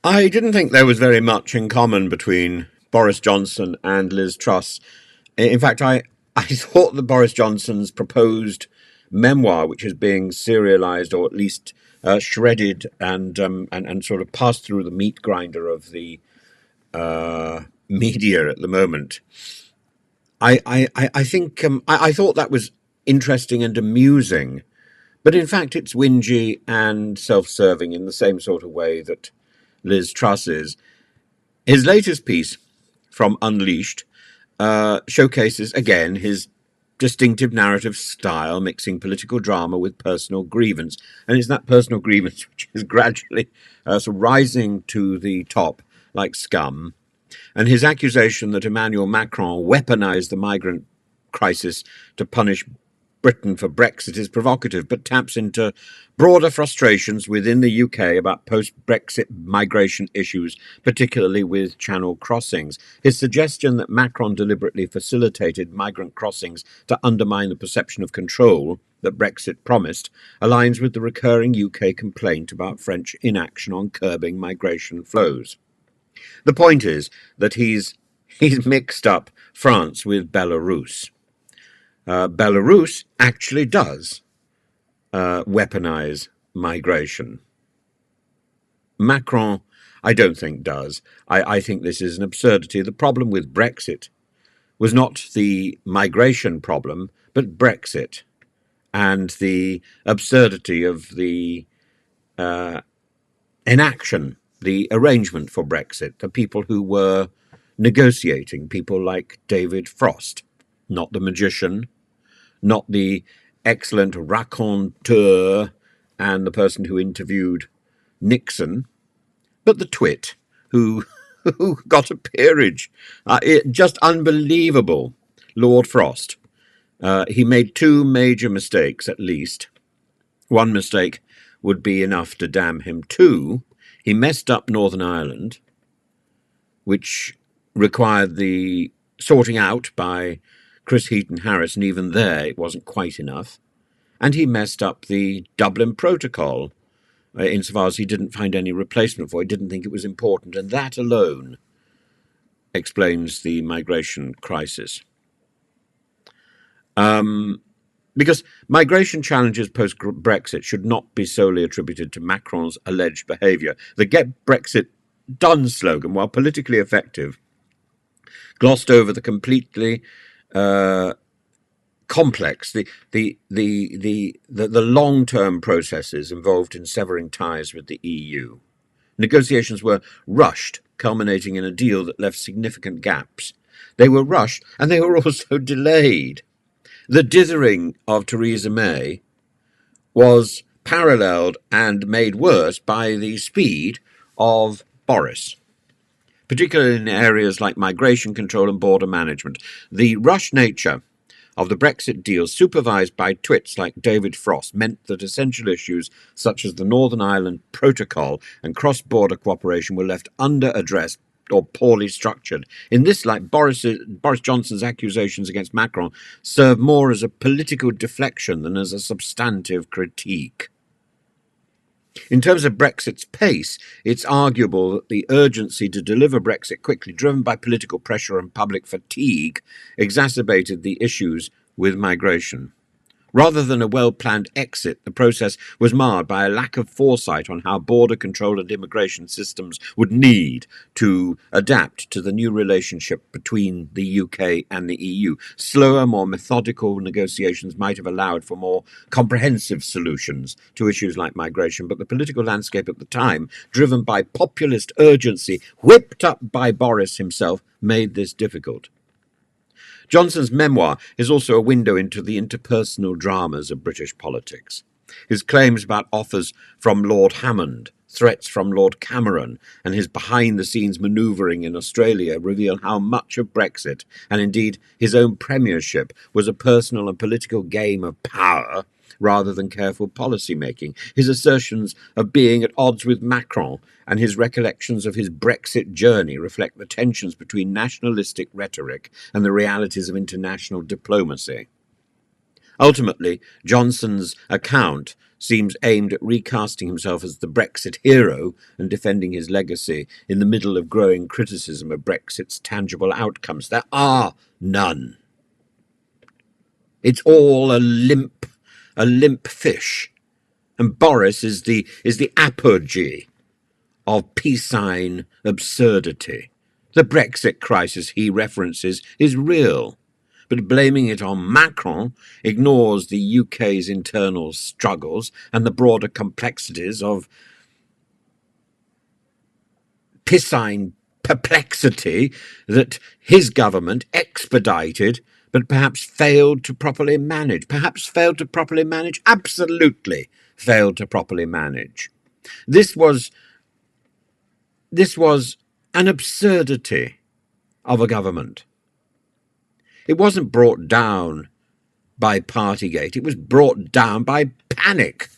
I didn't think there was very much in common between Boris Johnson and Liz Truss. In fact, I thought that Boris Johnson's proposed memoir, which is being serialized or at least shredded and sort of passed through the meat grinder of the media at the moment, I think I thought that was interesting and amusing, but in fact it's whingy and self-serving in the same sort of way that Liz Truss is. His latest piece from Unleashed showcases again his distinctive narrative style, mixing political drama with personal grievance. And it's that personal grievance which is gradually sort of rising to the top like scum. And his accusation that Emmanuel Macron weaponized the migrant crisis to punish Britain for Brexit is provocative, but taps into broader frustrations within the UK about post-Brexit migration issues, particularly with channel crossings. His suggestion that Macron deliberately facilitated migrant crossings to undermine the perception of control that Brexit promised aligns with the recurring UK complaint about French inaction on curbing migration flows. The point is that he's mixed up France with Belarus. Belarus actually does weaponize migration. Macron, I don't think does. I think this is an absurdity. The problem with Brexit was not the migration problem, but Brexit and the absurdity of the inaction, the arrangement for Brexit, the people who were negotiating, people like David Frost, not the magician, not the excellent raconteur and the person who interviewed Nixon, but the twit who got a peerage. Just unbelievable, Lord Frost. He made two major mistakes, at least. One mistake would be enough to damn him. Two, he messed up Northern Ireland, which required the sorting out by Chris Heaton-Harris, and even there it wasn't quite enough. And he messed up the Dublin Protocol, insofar as he didn't find any replacement for it, didn't think it was important, and that alone explains the migration crisis. Because migration challenges post-Brexit should not be solely attributed to Macron's alleged behaviour. The Get Brexit Done slogan, while politically effective, glossed over the completely complex, the long-term processes involved in severing ties with the EU. Negotiations were rushed, culminating in a deal that left significant gaps. They were rushed, and they were also delayed. The dithering of Theresa May was paralleled and made worse by the speed of Boris, particularly in areas like migration control and border management. The rushed nature of the Brexit deal, supervised by twits like David Frost, meant that essential issues such as the Northern Ireland Protocol and cross-border cooperation were left under-addressed or poorly structured. In this light, Boris Johnson's accusations against Macron serve more as a political deflection than as a substantive critique. In terms of Brexit's pace, it's arguable that the urgency to deliver Brexit quickly, driven by political pressure and public fatigue, exacerbated the issues with migration. Rather than a well-planned exit, the process was marred by a lack of foresight on how border control and immigration systems would need to adapt to the new relationship between the UK and the EU. Slower, more methodical negotiations might have allowed for more comprehensive solutions to issues like migration, but the political landscape at the time, driven by populist urgency, whipped up by Boris himself, made this difficult. Johnson's memoir is also a window into the interpersonal dramas of British politics. His claims about offers from Lord Hammond, threats from Lord Cameron, and his behind-the-scenes manoeuvring in Australia reveal how much of Brexit, and indeed his own premiership, was a personal and political game of power rather than careful policy-making. His assertions of being at odds with Macron and his recollections of his Brexit journey reflect the tensions between nationalistic rhetoric and the realities of international diplomacy. Ultimately, Johnson's account seems aimed at recasting himself as the Brexit hero and defending his legacy in the middle of growing criticism of Brexit's tangible outcomes. There are none. It's all a limp fish. And Boris is the apogee of piscine absurdity. The Brexit crisis he references is real, but blaming it on Macron ignores the UK's internal struggles and the broader complexities of piscine perplexity that his government expedited but perhaps failed to properly manage. Absolutely failed to properly manage. This was an absurdity of a government. It wasn't brought down by partygate. It was brought down by panic.